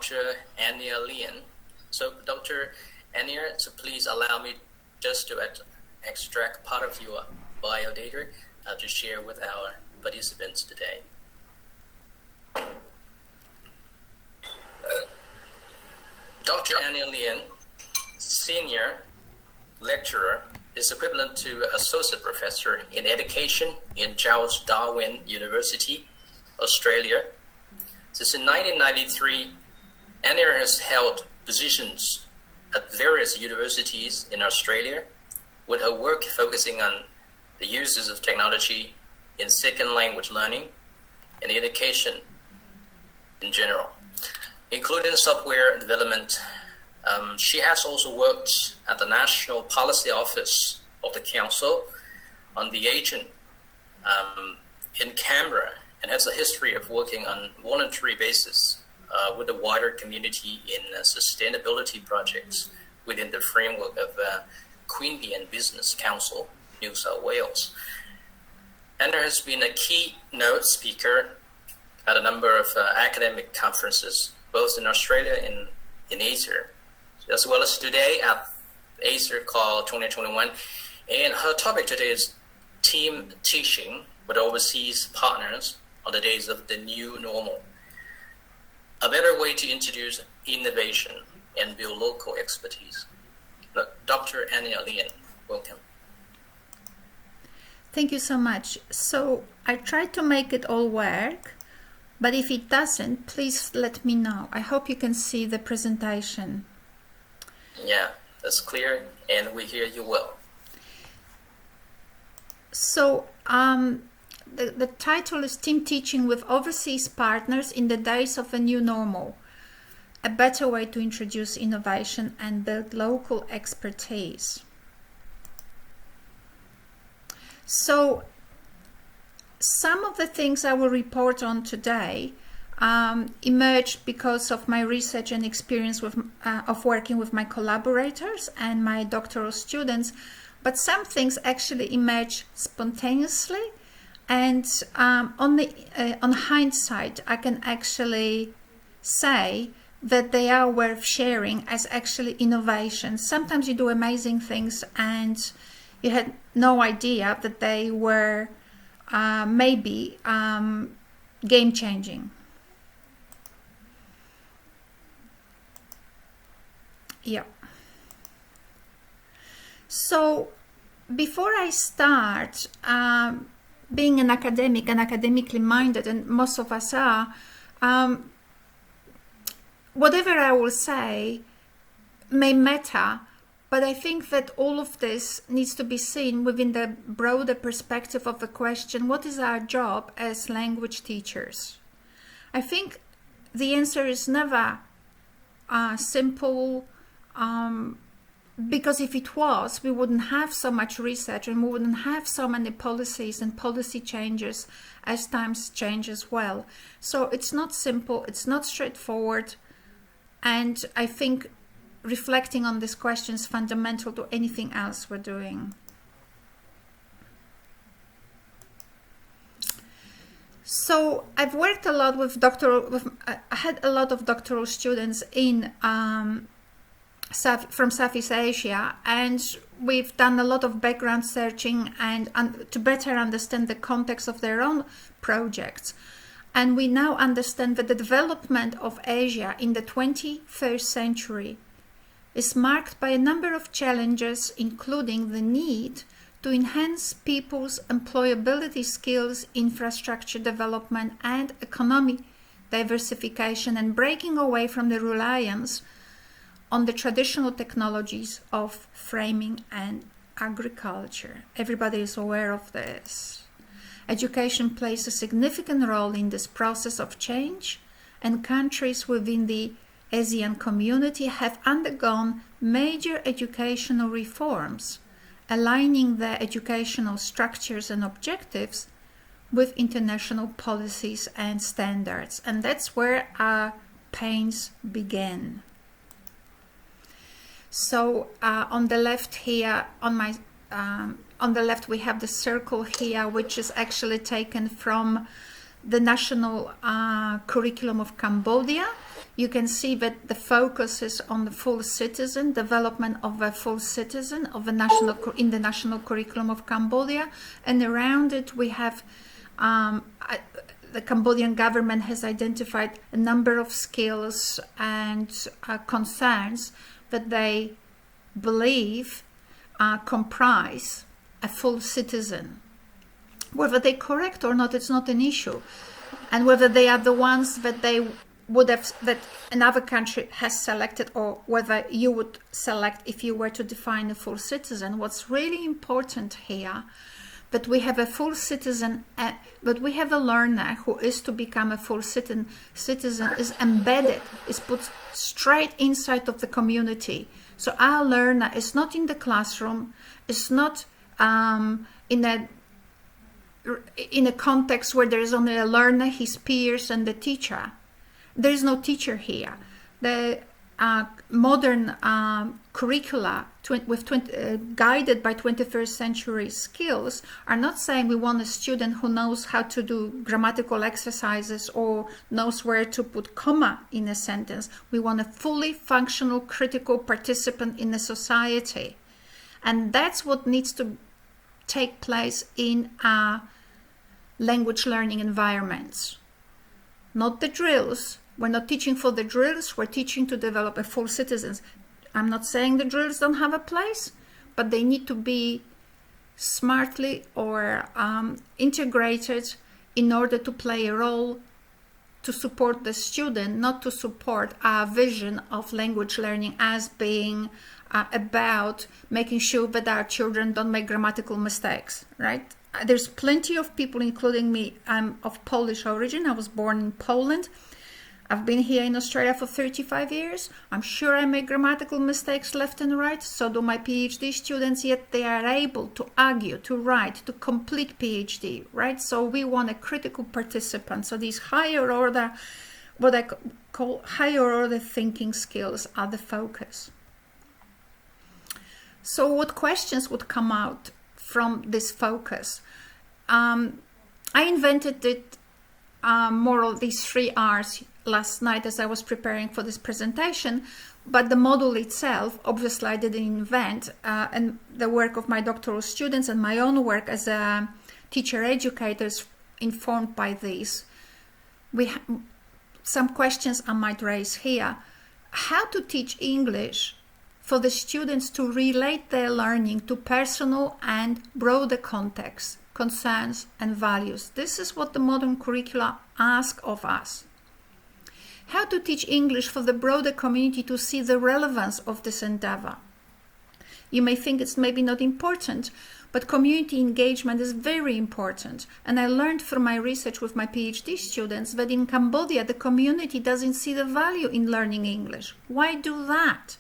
Dr. Andy Lien. So Dr. Ania, so please allow me just to extract part of your bio data to share with our participants today. Dr. Andy Lien, senior lecturer, is equivalent to associate professor in education in Charles Darwin University, Australia. Since 1993, Ania has held positions at various universities in Australia, with her work focusing on the uses of technology in second language learning and education in general, including software development. She has also worked at the National Policy Office of the Council on the Aging in Canberra, and has a history of working on voluntary basis with the wider community in sustainability projects within the framework of Queanbeyan Business Council, New South Wales. And there has been a keynote speaker at a number of academic conferences, both in Australia and in Asia, as well as today at AsiaCALL 2021. And her topic today is team teaching with overseas partners on the days of the new normal. A better way to introduce innovation and build local expertise. Dr. Andy Lien, welcome. Thank you so much. So I tried to make it all work, but if it doesn't, please let me know. I hope you can see the presentation. Yeah, that's clear, and we hear you well. So the title is Team Teaching with Overseas Partners in the Days of a New Normal, a better way to introduce innovation and build local expertise. So some of the things I will report on today emerged because of my research and experience with, of working with my collaborators and my doctoral students, but some things actually emerge spontaneously, and on hindsight I can actually say that they are worth sharing as actually innovations. Sometimes you do amazing things and you had no idea that they were maybe game-changing. Yeah. So before I start, being an academic and academically minded, and most of us are, whatever I will say may matter, but I think that all of this needs to be seen within the broader perspective of the question, what is our job as language teachers? I think the answer is never simple, because if it was, we wouldn't have so much research and we wouldn't have so many policies and policy changes as times change as well. So it's not simple, it's not straightforward, and I think reflecting on this question is fundamental to anything else we're doing. So I've worked a lot with I had a lot of doctoral students in from Southeast Asia, and we've done a lot of background searching and to better understand the context of their own projects. And we now understand that the development of Asia in the 21st century is marked by a number of challenges, including the need to enhance people's employability skills, infrastructure development, and economic diversification, and breaking away from the reliance on the traditional technologies of framing and agriculture. Everybody is aware of this. Education plays a significant role in this process of change, and countries within the ASEAN community have undergone major educational reforms, aligning their educational structures and objectives with international policies and standards. And that's where our pains begin. So on the left here, on the left we have the circle here, which is actually taken from the national curriculum of Cambodia. you can see that the focus is on the full citizen, development of a full citizen of the in the national curriculum of Cambodia, and around it we have the Cambodian government has identified a number of skills and concerns that they believe comprise a full citizen. Whether they're correct or not, it's not an issue, and whether they are the ones that they would have, that another country has selected, or whether you would select if you were to define a full citizen. What's really important here, that we have a full citizen, but we have a learner who is to become a full citizen is embedded, is put straight inside of the community. So our learner is not in the classroom, is not in a context where there is only a learner, his peers, and the teacher. There is no teacher here. The modern curricula guided by 21st century skills are not saying we want a student who knows how to do grammatical exercises or knows where to put comma in a sentence. We want a fully functional critical participant in a society. And that's what needs to take place in our language learning environments. Not the drills. We're not teaching for the drills, we're teaching to develop a full citizens. I'm not saying the drills don't have a place, but they need to be smartly or integrated in order to play a role to support the student, not to support our vision of language learning as being about making sure that our children don't make grammatical mistakes, right? There's plenty of people, including me. I'm of Polish origin. I was born in Poland. I've been here in Australia for 35 years. I'm sure I make grammatical mistakes left and right. So do my PhD students, yet they are able to argue, to write, to complete PhD, right? So we want a critical participant. So these higher order, what I call higher order thinking skills are the focus. So what questions would come out from this focus? I invented it more of these 3 R's last night as I was preparing for this presentation, but the model itself, obviously I didn't invent, and the work of my doctoral students and my own work as a teacher educator is informed by these. Some questions I might raise here. How to teach English for the students to relate their learning to personal and broader contexts, concerns and values. This is what the modern curricula ask of us. How to teach English for the broader community to see the relevance of this endeavor. You may think it's maybe not important, but community engagement is very important. And I learned from my research with my PhD students that in Cambodia, the community doesn't see the value in learning English. Why do that?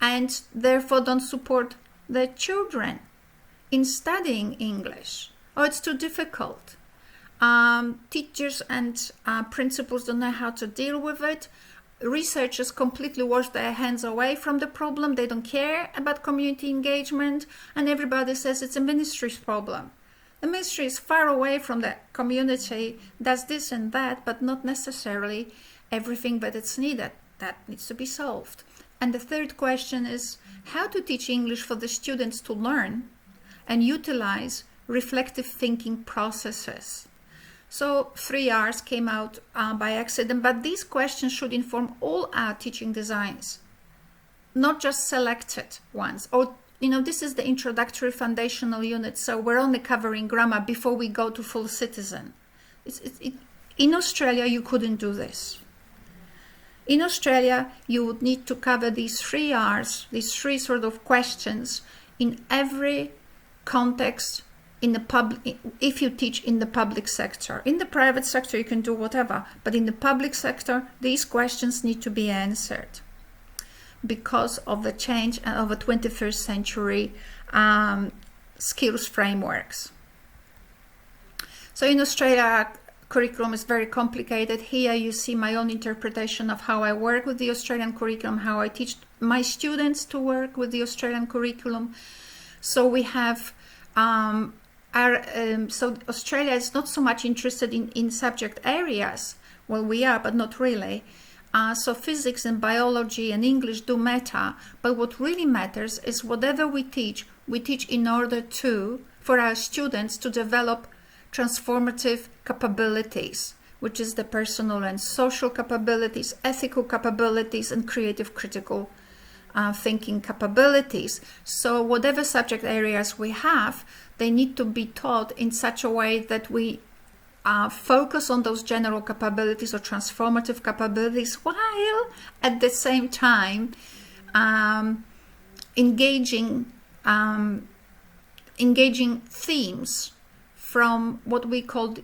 And therefore don't support their children in studying English. Oh, it's too difficult. Teachers and principals don't know how to deal with it. Researchers completely wash their hands away from the problem. They don't care about community engagement, and everybody says it's a ministry's problem. The ministry is far away from the community, does this and that, but not necessarily everything that it's needed. That needs to be solved. And the third question is how to teach English for the students to learn and utilize reflective thinking processes. So 3 R's came out by accident, but these questions should inform all our teaching designs, not just selected ones. Or, this is the introductory foundational unit, so we're only covering grammar before we go to full citizen. In Australia, you couldn't do this. In Australia, you would need to cover these 3 R's, these 3 sort of questions in every context in the public. If you teach in the public sector, in the private sector you can do whatever, but in the public sector these questions need to be answered because of the change of the 21st century skills frameworks. So in Australia, curriculum is very complicated. Here you see my own interpretation of how I work with the Australian curriculum, how I teach my students to work with the Australian curriculum. So we have so Australia is not so much interested in subject areas. Well, we are, but not really. So physics and biology and English do matter, but what really matters is whatever we teach in order for our students to develop transformative capabilities, which is the personal and social capabilities, ethical capabilities, and creative critical thinking capabilities. So whatever subject areas we have, they need to be taught in such a way that we focus on those general capabilities or transformative capabilities, while at the same time engaging themes from what we call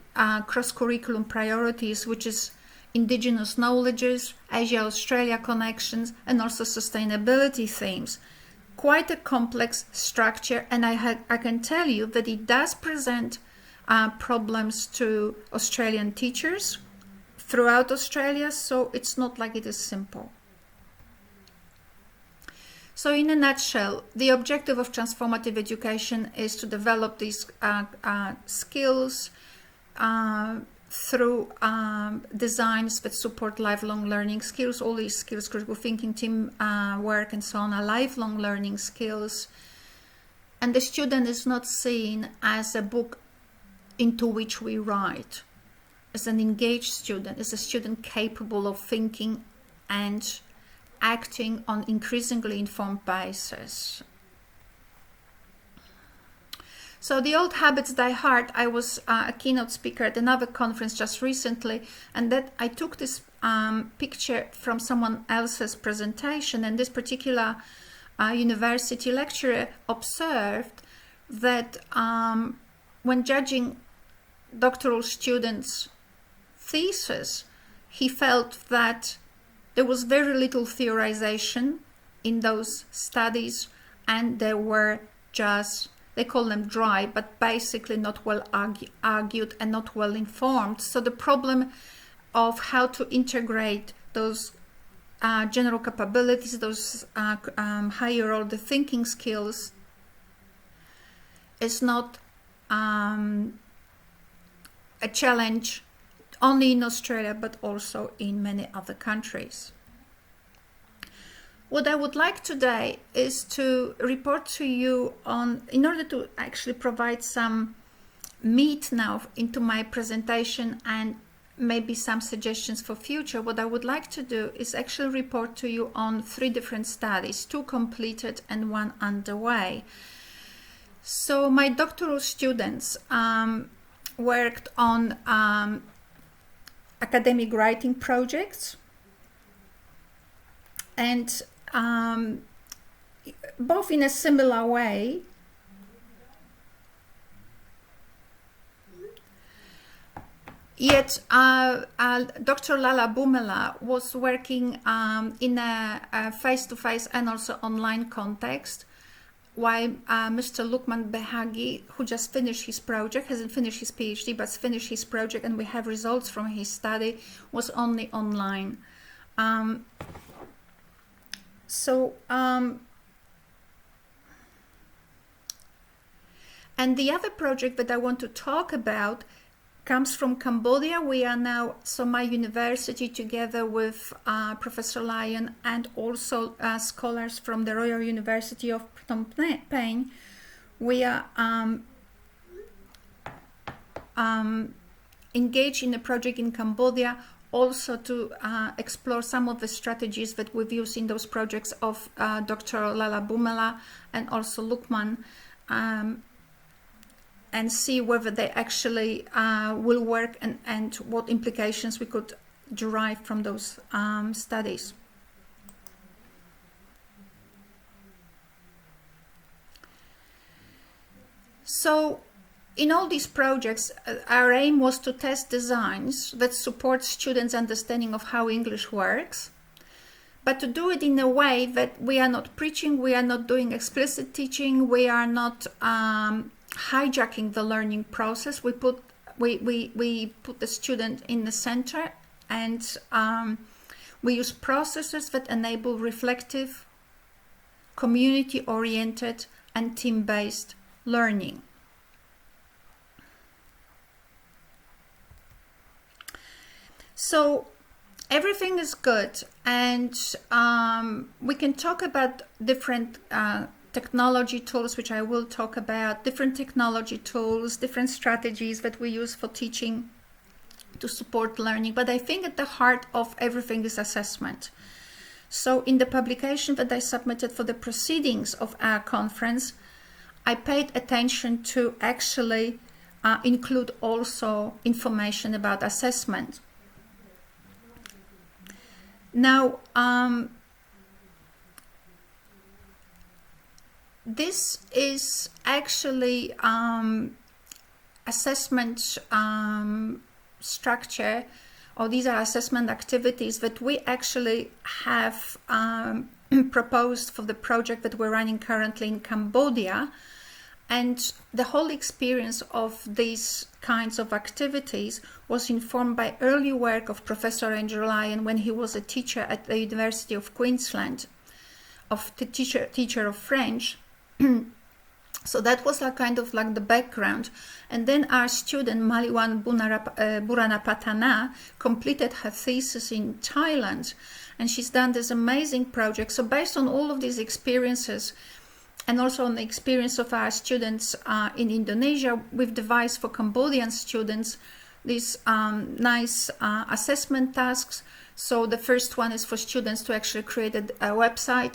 cross-curriculum priorities, which is indigenous knowledges, Asia-Australia connections, and also sustainability themes. Quite a complex structure, and I can tell you that it does present problems to Australian teachers throughout Australia, so it's not like it is simple. So in a nutshell, the objective of transformative education is to develop these skills through designs that support lifelong learning skills. All these skills, critical thinking, team work, and so on, are lifelong learning skills. And the student is not seen as a book into which we write, as an engaged student, as a student capable of thinking and acting on increasingly informed basis. So the old habits die hard. I was a keynote speaker at another conference just recently, and that I took this picture from someone else's presentation, and this particular university lecturer observed that when judging doctoral students' thesis, he felt that there was very little theorization in those studies, and they were just, they call them dry, but basically not well argued and not well informed. So the problem of how to integrate those general capabilities, those higher order thinking skills, is not a challenge only in Australia, but also in many other countries. What I would like today is to report to you on, in order to actually provide some meat now into my presentation and maybe some suggestions for future, what I would like to do is actually report to you on 3 different studies, 2 completed and 1 underway. So my doctoral students worked on academic writing projects, and both in a similar way. Yet Dr. Lala Bumela was working in a face-to-face and also online context, while Mr. Lukman Behagi, who just finished his project, hasn't finished his PhD, but finished his project, and we have results from his study, was only online. And the other project that I want to talk about comes from Cambodia. We are now, so my university together with Professor Lian and also scholars from the Royal University of Phnom Penh, we are engaged in a project in Cambodia also to explore some of the strategies that we've used in those projects of Dr. Lala Bumela and also Lukman, and see whether they actually will work and what implications we could derive from those studies. So in all these projects, our aim was to test designs that support students' understanding of how English works, but to do it in a way that we are not preaching, we are not doing explicit teaching, we are not hijacking the learning process. We put the student in the center, and we use processes that enable reflective, community-oriented, and team-based learning. So everything is good, and we can talk about different technology tools, which I will talk about, different technology tools, different strategies that we use for teaching to support learning. But I think at the heart of everything is assessment. So in the publication that I submitted for the proceedings of our conference, I paid attention to actually include also information about assessment. Now, this is actually assessment structure, or these are assessment activities that we actually have proposed for the project that we're running currently in Cambodia. And the whole experience of these kinds of activities was informed by early work of Professor Andy Lien when he was a teacher at the University of Queensland, of the teacher of French. So that was kind of like the background. And then our student Maliwan Buranapatana completed her thesis in Thailand, and she's done this amazing project. So based on all of these experiences, and also on the experience of our students in Indonesia, we've devised for Cambodian students these nice assessment tasks. So the first one is for students to actually create a website,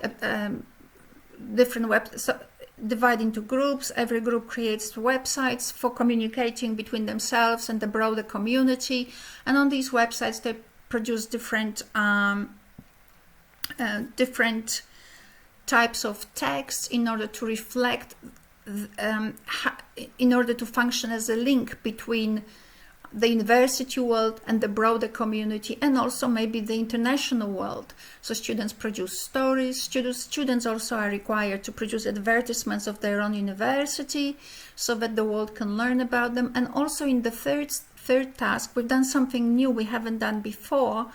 divide into groups. Every group creates websites for communicating between themselves and the broader community. And on these websites, they produce different types of text in order to reflect, in order to function as a link between the university world and the broader community, and also maybe the international world. So students produce stories. Students also are required to produce advertisements of their own university so that the world can learn about them. And also in the third task, we've done something new we haven't done before.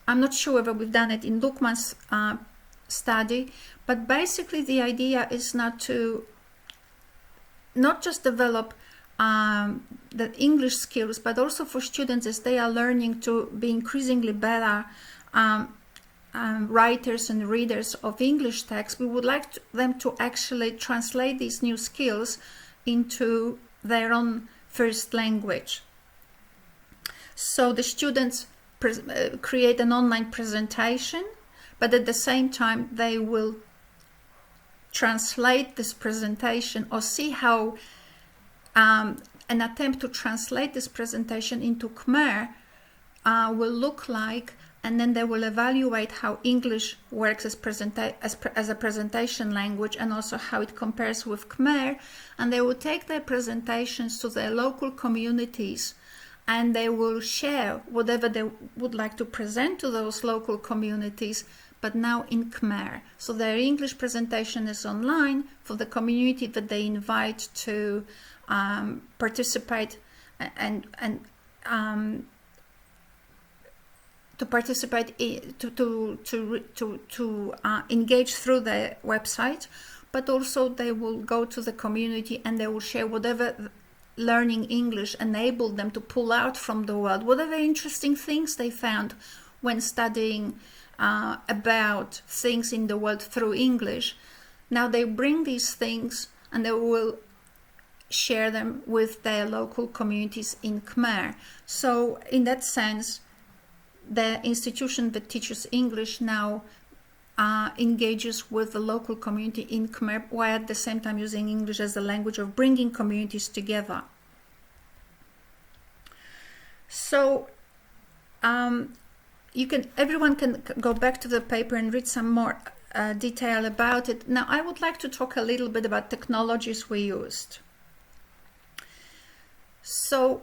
I'm not sure whether we've done it in Lukman's study, but basically the idea is not just develop the English skills, but also for students as they are learning to be increasingly better writers and readers of English text. We would like them to actually translate these new skills into their own first language. So the students create an online presentation, but at the same time they will translate this presentation, or see how an attempt to translate this presentation into Khmer will look like, and then they will evaluate how English works as a presentation language, and also how it compares with Khmer. And they will take their presentations to their local communities, and they will share whatever they would like to present to those local communities, but now in Khmer. So their English presentation is online for the community that they invite to participate and to participate to engage through the website, but also they will go to the community and they will share whatever learning English enabled them to pull out from the world, whatever interesting things they found when studying about things in the world through English. Now they bring these things and they will share them with their local communities in Khmer. So in that sense, the institution that teaches English now engages with the local community in Khmer, while at the same time using English as the language of bringing communities together. So everyone can go back to the paper and read some more detail about it. Now I would like to talk a little bit about technologies we used. So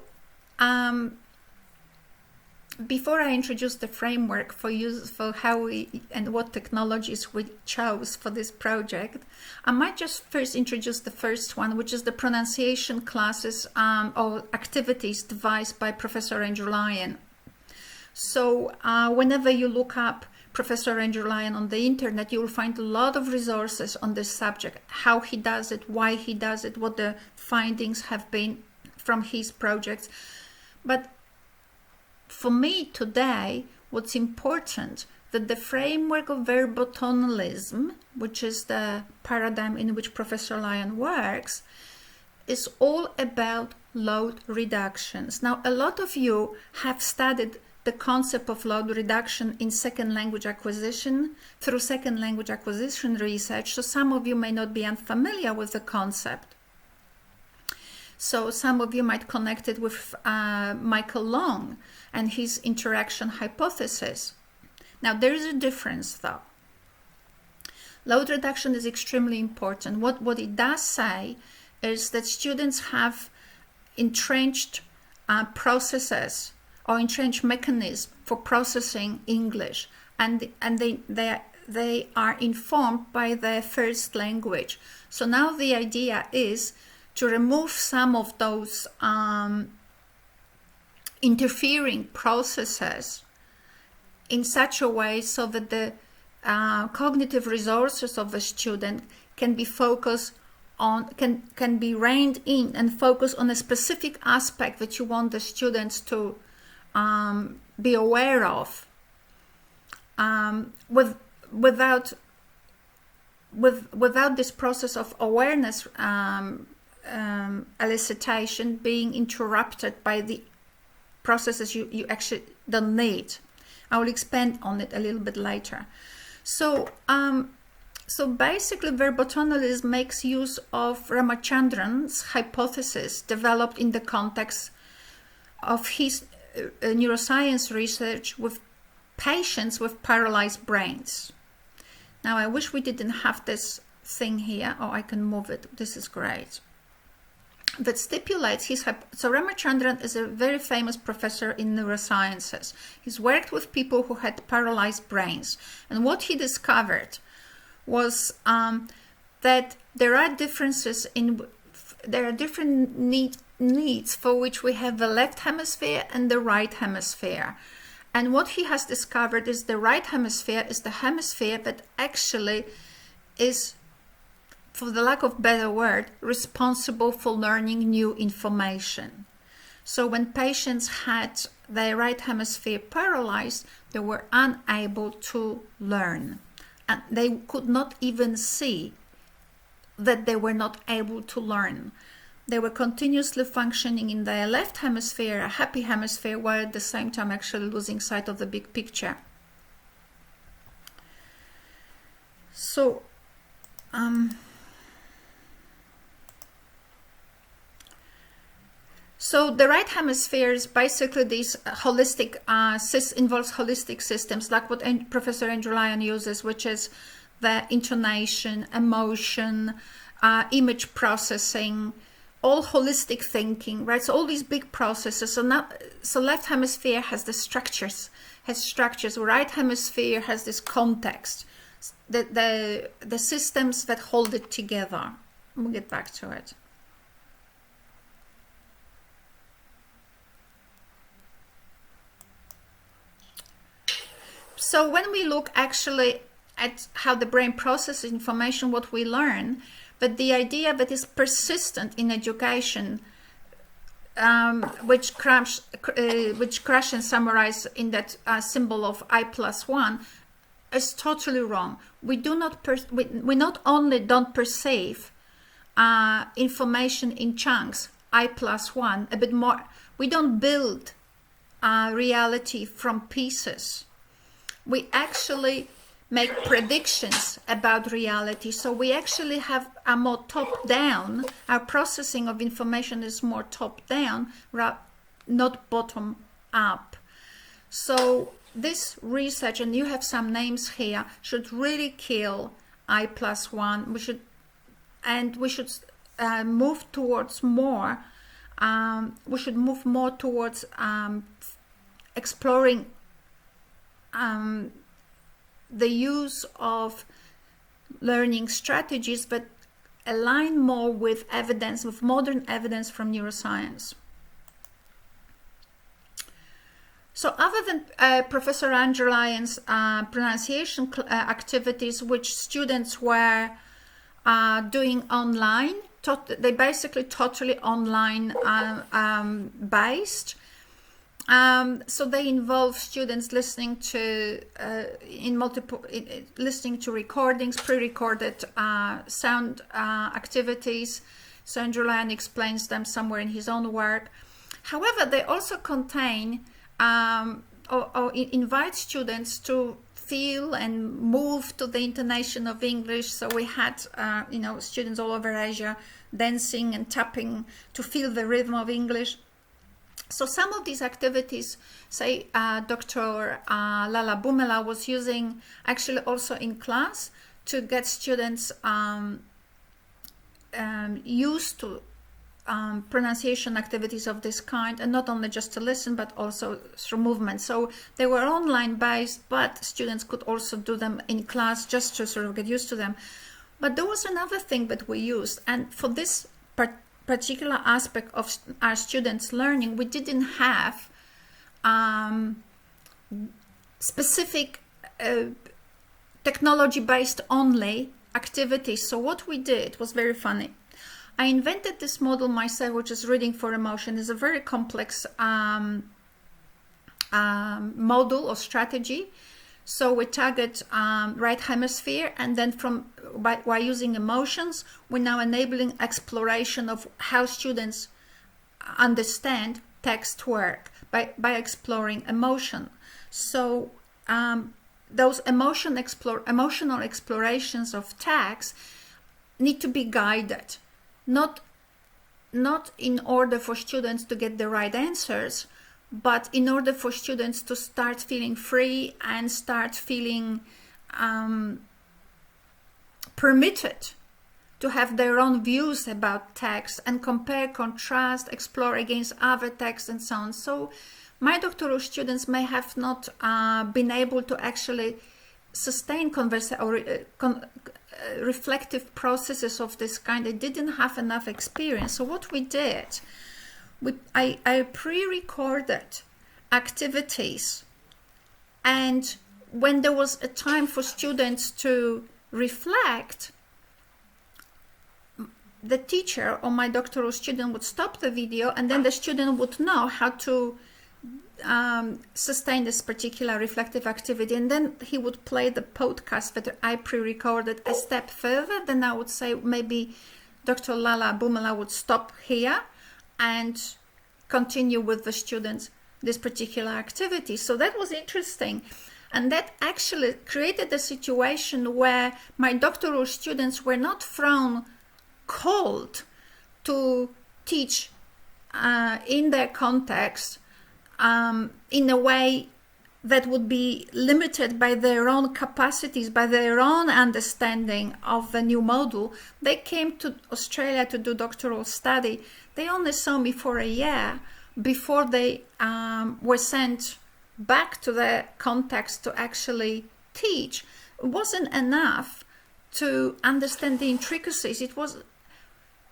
before I introduce the framework for how we and what technologies we chose for this project, I might just first introduce the first one, which is the pronunciation classes or activities devised by Professor Andy Lien. So whenever you look up Professor Andy Lien on the internet, you will find a lot of resources on this subject, how he does it, why he does it, what the findings have been from his projects. But for me today, what's important, that the framework of verbotonalism, which is the paradigm in which Professor Lian works, is all about load reductions. Now, a lot of you have studied the concept of load reduction in second language acquisition, through second language acquisition research, so some of you may not be unfamiliar with the concept. So some of you might connect it with Michael Long and his interaction hypothesis. Now, there is a difference though. Load reduction is extremely important. What it does say is that students have entrenched processes or entrenched mechanisms for processing English, and they are informed by their first language. So now the idea is to remove some of those interfering processes in such a way so that the cognitive resources of the student can be focused on, can be reined in and focus on a specific aspect that you want the students to be aware of, without this process of awareness elicitation being interrupted by the processes you actually don't need. I will expand on it a little bit later. So basically, verbotonalism makes use of Ramachandran's hypothesis developed in the context of his neuroscience research with patients with paralyzed brains. Now, I wish we didn't have this thing here. Oh, I can move it. This is great. That stipulates his... So Ramachandran is a very famous professor in neurosciences. He's worked with people who had paralyzed brains. And what he discovered was that there are differences in... There are different needs for which we have the left hemisphere and the right hemisphere. And what he has discovered is the right hemisphere is the hemisphere that actually is, for the lack of better word, responsible for learning new information. So when patients had their right hemisphere paralyzed, they were unable to learn. And they could not even see that they were not able to learn. They were continuously functioning in their left hemisphere, a happy hemisphere, while at the same time actually losing sight of the big picture. So, so the right hemisphere is basically this holistic, involves holistic systems, like what Professor Andy Lien uses, which is the intonation, emotion, image processing, all holistic thinking, right? So all these big processes. So left hemisphere has the structures, Right hemisphere has this context, the systems that hold it together. We'll get back to it. So when we look actually at how the brain processes information, what we learn, but the idea that is persistent in education, which Crash and summarize in that symbol of I+1, is totally wrong. We do not we not only don't perceive information in chunks, I+1, a bit more. We don't build reality from pieces. We actually make predictions about reality. So we actually have a more top-down, our processing of information is more top-down, not bottom-up. So this research, and you have some names here, should really kill I+1. We should move towards more, towards exploring the use of learning strategies that align more with evidence, with modern evidence from neuroscience. So other than Professor Andy Lien's pronunciation activities, which students were doing online, they basically totally online based, So they involve students listening to listening to recordings, pre-recorded sound activities. So Andrew Lien explains them somewhere in his own work. However, they also contain or invite students to feel and move to the intonation of English. So we had students all over Asia dancing and tapping to feel the rhythm of English. So some of these activities, say Dr. Lala Bumela was using actually also in class to get students used to pronunciation activities of this kind, and not only just to listen but also through movement. So they were online based, but students could also do them in class just to sort of get used to them. But there was another thing that we used, and for this particular aspect of our students' learning, we didn't have specific technology-based only activities. So what we did was very funny. I invented this model myself, which is reading for emotion. It's a very complex model or strategy. So we target right hemisphere, and then by using emotions, we're now enabling exploration of how students understand text work by exploring emotion. So those emotional explorations of text need to be guided, not in order for students to get the right answers, but in order for students to start feeling free and start feeling permitted to have their own views about text and compare, contrast, explore against other texts and so on. So my doctoral students may have not been able to actually sustain reflective processes of this kind. They didn't have enough experience. So what we did, I pre-recorded activities, and when there was a time for students to reflect, the teacher or my doctoral student would stop the video, and then the student would know how to sustain this particular reflective activity, and then he would play the podcast that I pre-recorded a step further. Then I would say maybe Dr. Lala Bumela would stop here and continue with the students this particular activity. So that was interesting, and that actually created a situation where my doctoral students were not thrown cold to teach in their context in a way that would be limited by their own capacities, by their own understanding of the new model. They came to Australia to do doctoral study. They only saw me for a year before they were sent back to their context to actually teach. It wasn't enough to understand the intricacies. It was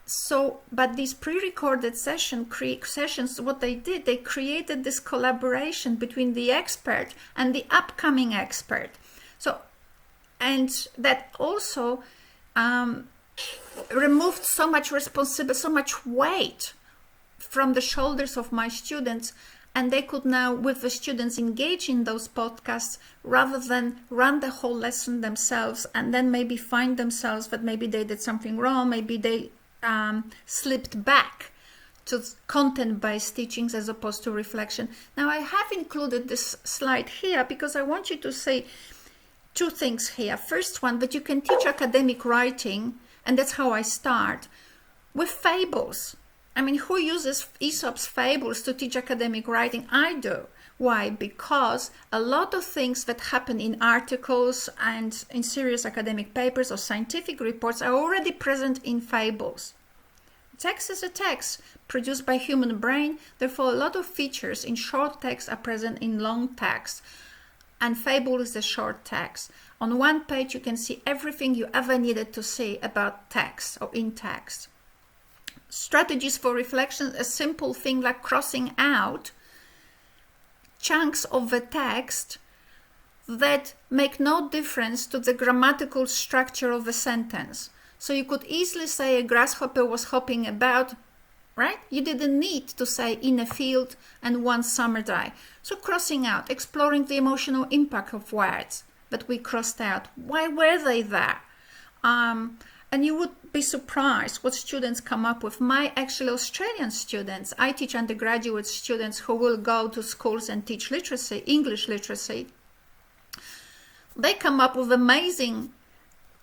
so, but these pre-recorded sessions, what they did, they created this collaboration between the expert and the upcoming expert. So, and that also removed so much responsibility, so much weight from the shoulders of my students, and they could now, with the students, engage in those podcasts rather than run the whole lesson themselves and then maybe find themselves that maybe they did something wrong, maybe they slipped back to content-based teachings as opposed to reflection. Now, I have included this slide here because I want you to say two things here. First one, that you can teach academic writing, and that's how I start, with fables. I mean, who uses Aesop's fables to teach academic writing? I do. Why? Because a lot of things that happen in articles and in serious academic papers or scientific reports are already present in fables. Text is a text produced by human brain, therefore a lot of features in short text are present in long text, and fable is a short text. On one page you can see everything you ever needed to see about text or in text. Strategies for reflection, a simple thing like crossing out chunks of the text that make no difference to the grammatical structure of the sentence. So you could easily say a grasshopper was hopping about right? You didn't need to say in a field and one summer day. So crossing out, exploring the emotional impact of words that we crossed out. Why were they there? And you would be surprised what students come up with. My actually Australian students, I teach undergraduate students who will go to schools and teach literacy, English literacy. They come up with amazing,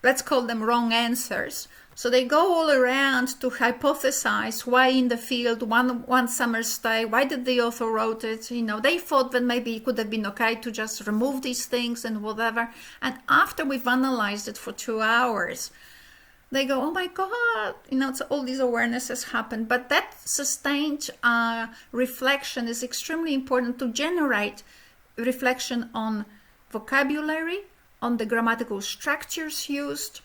let's call them wrong answers. So they go all around to hypothesize why in the field, one summer's day, why did the author wrote it? You know, they thought that maybe it could have been okay to just remove these things and whatever. And after we've analyzed it for 2 hours, they go, oh my God, you know, so all these awarenesses happen. But that sustained reflection is extremely important to generate reflection on vocabulary, on the grammatical structures used,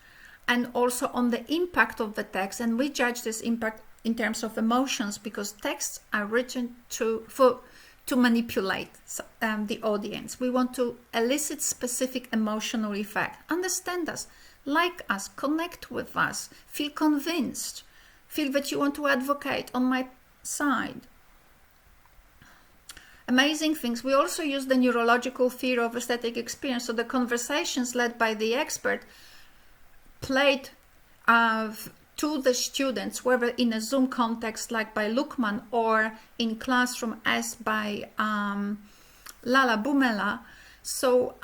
and also on the impact of the text. And we judge this impact in terms of emotions, because texts are written to manipulate the audience. We want to elicit specific emotional effect. Understand us, like us, connect with us, feel convinced, feel that you want to advocate on my side. Amazing things. We also use the neurological theory of aesthetic experience. So the conversations led by the expert played to the students, whether in a Zoom context like by Lukman or in classroom as by Lala Bumela. So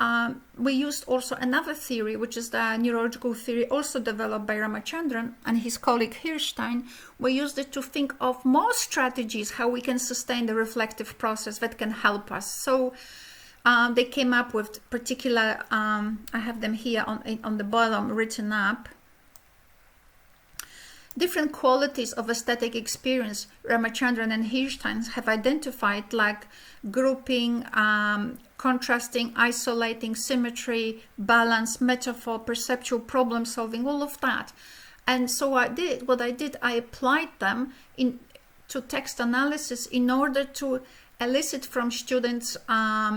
we used also another theory, which is the neurological theory, also developed by Ramachandran and his colleague Hirstein. We used it to think of more strategies, how we can sustain the reflective process that can help us. So they came up with particular, I have them here on the bottom written up, different qualities of aesthetic experience Ramachandran and Hirstein have identified, like grouping, contrasting, isolating, symmetry, balance, metaphor, perceptual problem solving, all of that. And so I applied them to text analysis in order to elicit from students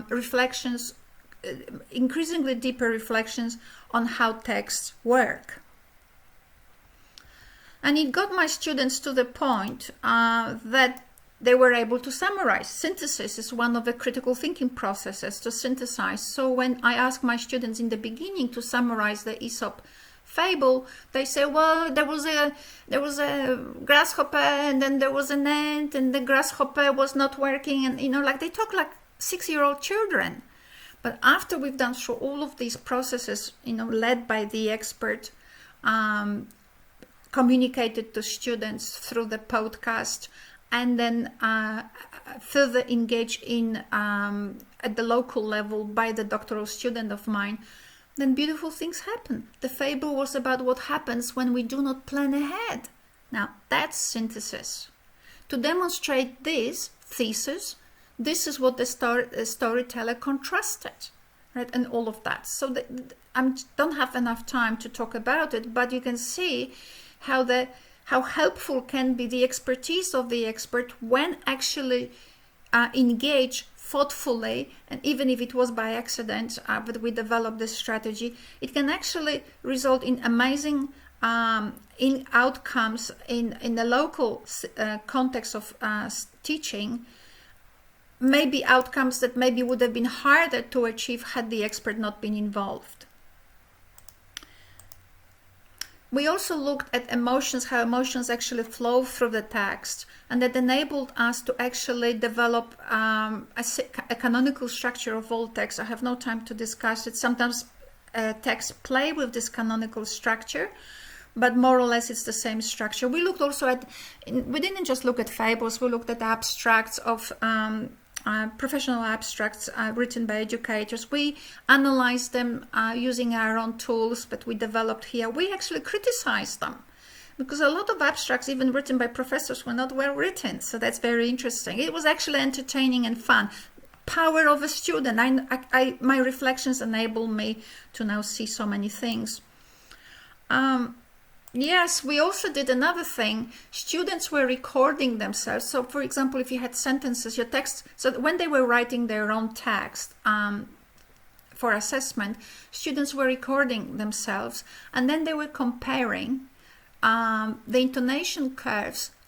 reflections, increasingly deeper reflections on how texts work. And it got my students to the point that they were able to summarize. Synthesis is one of the critical thinking processes, to synthesize. So when I ask my students in the beginning to summarize the Aesop fable, they say, well, there was a grasshopper, and then there was an ant, and the grasshopper was not working, and like they talk like 6-year-old children. But after we've done through all of these processes, led by the expert, communicated to students through the podcast, and then further engaged in at the local level by the doctoral student of mine, then beautiful things happen. The fable was about what happens when we do not plan ahead. Now, that's synthesis. To demonstrate this thesis, this is what the storyteller contrasted, right? And all of that. So I don't have enough time to talk about it, but you can see how helpful can be the expertise of the expert when actually engaged thoughtfully, and even if it was by accident, but we developed this strategy, it can actually result in amazing in outcomes in the local context of teaching, maybe outcomes that maybe would have been harder to achieve had the expert not been involved. We also looked at emotions, how emotions actually flow through the text, and that enabled us to actually develop a canonical structure of all text. I have no time to discuss it. Sometimes texts play with this canonical structure, but more or less it's the same structure. We looked also we didn't just look at fables, we looked at abstracts of professional abstracts written by educators. We analyzed them using our own tools that we developed here. We actually criticized them because a lot of abstracts, even written by professors, were not well written. So that's very interesting. It was actually entertaining and fun. Power of a student. My reflections enable me to now see so many things. Yes, we also did another thing. Students were recording themselves. So, for example, if you had sentences, your text, so when they were writing their own text for assessment, students were recording themselves, and then they were comparing the intonation curves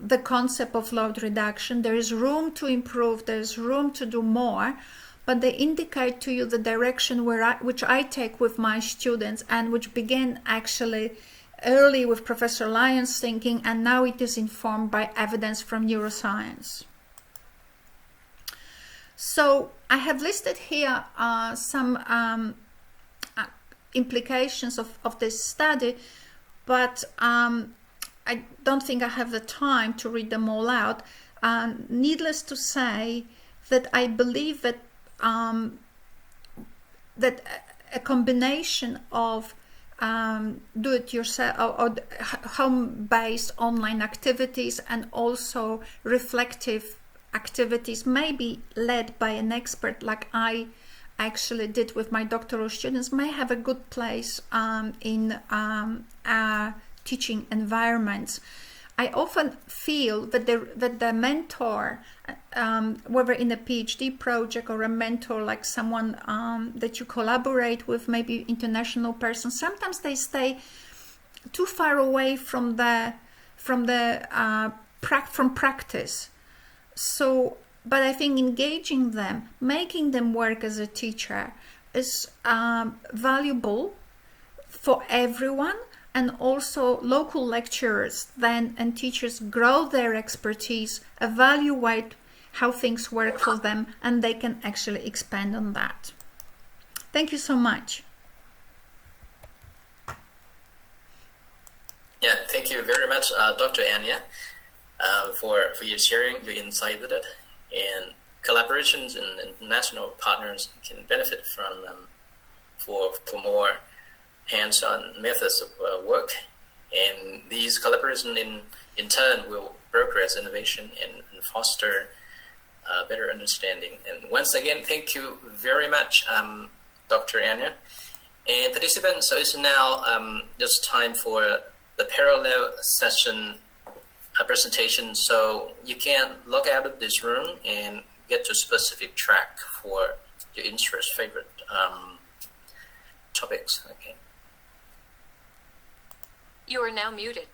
the concept of load reduction. There is room to improve, there is room to do more, but they indicate to you the direction which I take with my students, and which began actually early with Professor Lian's thinking, and now it is informed by evidence from neuroscience. So I have listed here some implications of this study, but I don't think I have the time to read them all out. Needless to say that I believe that that a combination of do-it-yourself or home-based online activities and also reflective activities, may be led by an expert like I actually did with my doctoral students, may have a good place in teaching environments. I often feel that the mentor, whether in a PhD project or a mentor like someone that you collaborate with, maybe international person, sometimes they stay too far away from practice. So, but I think engaging them, making them work as a teacher is valuable for everyone. And also local lecturers then and teachers grow their expertise, evaluate how things work for them, and they can actually expand on that. Thank you so much. Yeah, thank you very much, Dr. Ania, for your sharing your insight with it. And collaborations and international partners can benefit from for more hands-on methods of work, and these collaborations in turn will progress innovation and foster better understanding. And once again, thank you very much, Dr. Ania. And participants, so it's now just time for the parallel session presentation. So you can log out of this room and get to a specific track for your interest, favorite topics. Okay. You are now muted.